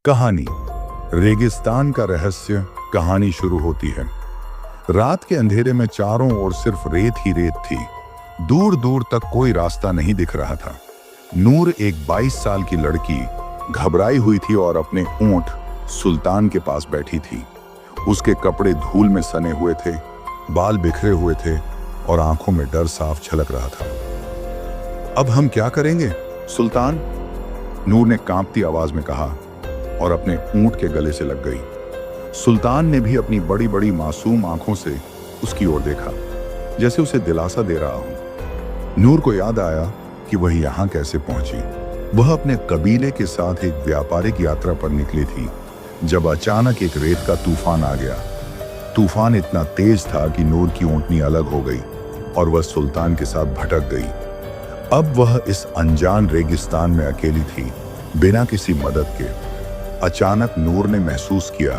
कहानी रेगिस्तान का रहस्य। कहानी शुरू होती है। रात के अंधेरे में चारों ओर सिर्फ रेत ही रेत थी। दूर दूर तक कोई रास्ता नहीं दिख रहा था। नूर एक 22 साल की लड़की घबराई हुई थी और अपने ऊंट सुल्तान के पास बैठी थी। उसके कपड़े धूल में सने हुए थे, बाल बिखरे हुए थे और आंखों में डर साफ झलक रहा था। अब हम क्या करेंगे सुल्तान? नूर ने कांपती आवाज में कहा और अपने ऊंट के गले से लग गई। सुल्तान ने भी अपनी बड़ी बड़ी मासूम आंखों से उसकी ओर देखा, जैसे उसे दिलासा दे रहा हो। नूर को याद आया कि वह यहाँ कैसे पहुंची। वह अपने कबीले के साथ एक व्यापारिक यात्रा पर निकली थी जब अचानक एक रेत का तूफान आ गया। तूफान इतना तेज था कि नूर की ऊंटनी अलग हो गई और वह सुल्तान के साथ भटक गई। अब वह इस अनजान रेगिस्तान में अकेली थी, बिना किसी मदद के। अचानक नूर ने महसूस किया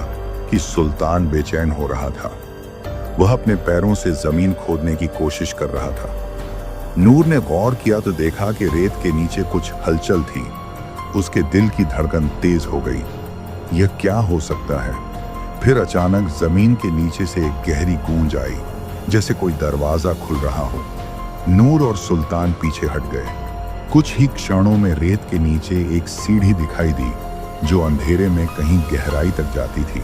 कि सुल्तान बेचैन हो रहा था। वह अपने पैरों से जमीन खोदने की कोशिश कर रहा था। नूर ने गौर किया तो देखा कि रेत के नीचे कुछ हलचल थी। उसके दिल की धड़कन तेज हो गई। यह क्या हो सकता है? फिर अचानक जमीन के नीचे से एक गहरी गूंज आई, जैसे कोई दरवाजा खुल रहा हो। नूर और सुल्तान पीछे हट गए। कुछ ही क्षणों में रेत के नीचे एक सीढ़ी दिखाई दी जो अंधेरे में कहीं गहराई तक जाती थी।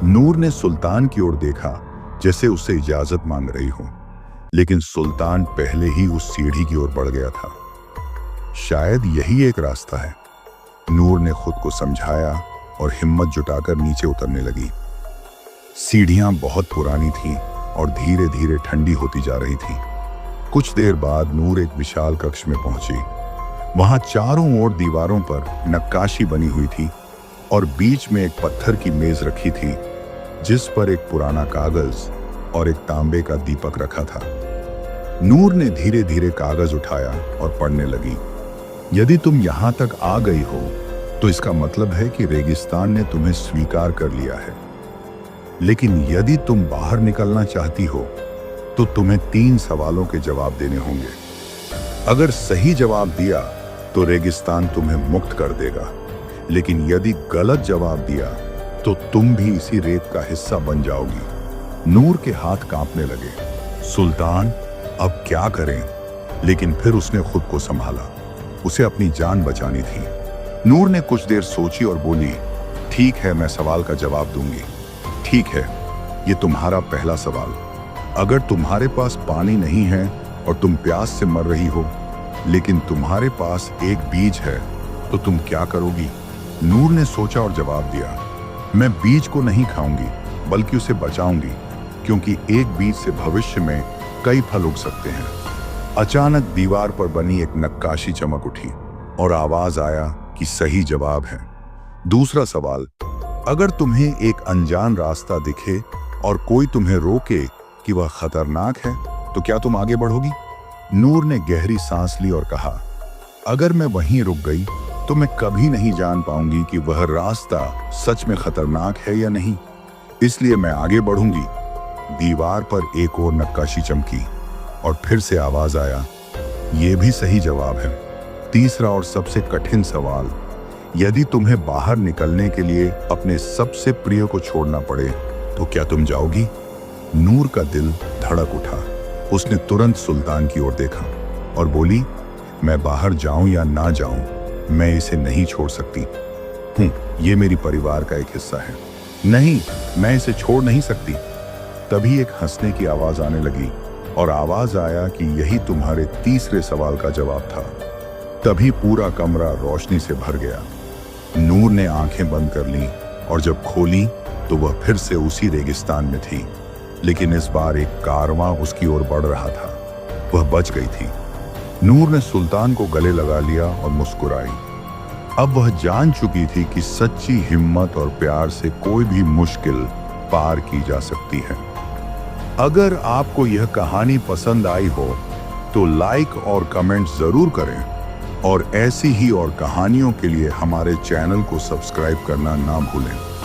नूर ने सुल्तान की ओर देखा, जैसे उससे इजाजत मांग रही हो, लेकिन सुल्तान पहले ही उस सीढ़ी की ओर बढ़ गया था। शायद यही एक रास्ता है, नूर ने खुद को समझाया और हिम्मत जुटाकर नीचे उतरने लगी। सीढ़ियां बहुत पुरानी थीं और धीरे धीरे ठंडी होती जा रही थी। कुछ देर बाद नूर एक विशाल कक्ष में पहुंची। वहां चारों ओर दीवारों पर नक्काशी बनी हुई थी और बीच में एक पत्थर की मेज रखी थी जिस पर एक पुराना कागज और एक तांबे का दीपक रखा था। नूर ने धीरे धीरे कागज उठाया और पढ़ने लगी। यदि तुम यहां तक आ गई हो तो इसका मतलब है कि रेगिस्तान ने तुम्हें स्वीकार कर लिया है। लेकिन यदि तुम बाहर निकलना चाहती हो तो तुम्हें 3 सवालों के जवाब देने होंगे। अगर सही जवाब दिया तो रेगिस्तान तुम्हें मुक्त कर देगा, लेकिन यदि गलत जवाब दिया तो तुम भी इसी रेत का हिस्सा बन जाओगी। नूर के हाथ कांपने लगे। सुल्तान, अब क्या करें? लेकिन फिर उसने खुद को संभाला। उसे अपनी जान बचानी थी। नूर ने कुछ देर सोची और बोली, ठीक है, मैं सवाल का जवाब दूंगी। ठीक है, ये तुम्हारा पहला सवाल। अगर तुम्हारे पास पानी नहीं है और तुम प्यास से मर रही हो, लेकिन तुम्हारे पास एक बीज है, तो तुम क्या करोगी? नूर ने सोचा और जवाब दिया, मैं बीज को नहीं खाऊंगी बल्कि उसे बचाऊंगी, क्योंकि एक बीज से भविष्य में कई फल उग सकते हैं। अचानक दीवार पर बनी एक नक्काशी चमक उठी और आवाज आया कि सही जवाब है। दूसरा सवाल, अगर तुम्हें एक अनजान रास्ता दिखे और कोई तुम्हें रोके कि वह खतरनाक है, तो क्या तुम आगे बढ़ोगी? नूर ने गहरी सांस ली और कहा, अगर मैं वहीं रुक गई तो मैं कभी नहीं जान पाऊंगी कि वह रास्ता सच में खतरनाक है या नहीं, इसलिए मैं आगे बढ़ूंगी। दीवार पर एक और नक्काशी चमकी और फिर से आवाज आया, यह भी सही जवाब है। तीसरा और सबसे कठिन सवाल, यदि तुम्हें बाहर निकलने के लिए अपने सबसे प्रिय को छोड़ना पड़े तो क्या तुम जाओगी? नूर का दिल धड़क उठा। उसने तुरंत सुल्तान की ओर देखा और बोली, मैं बाहर जाऊं या ना जाऊं, मैं इसे नहीं छोड़ सकती हूं। ये मेरी परिवार का एक हिस्सा है। नहीं, मैं इसे छोड़ नहीं सकती। तभी एक हंसने की आवाज आने लगी और आवाज आया कि यही तुम्हारे तीसरे सवाल का जवाब था। तभी पूरा कमरा रोशनी से भर गया। नूर ने आंखें बंद कर लीं और जब खोली तो वह फिर से उसी रेगिस्तान में थी, लेकिन इस बार एक कारवां उसकी ओर बढ़ रहा था। वह बच गई थी। नूर ने सुल्तान को गले लगा लिया और मुस्कुराई। अब वह जान चुकी थी कि सच्ची हिम्मत और प्यार से कोई भी मुश्किल पार की जा सकती है। अगर आपको यह कहानी पसंद आई हो तो लाइक और कमेंट जरूर करें और ऐसी ही और कहानियों के लिए हमारे चैनल को सब्सक्राइब करना ना भूलें।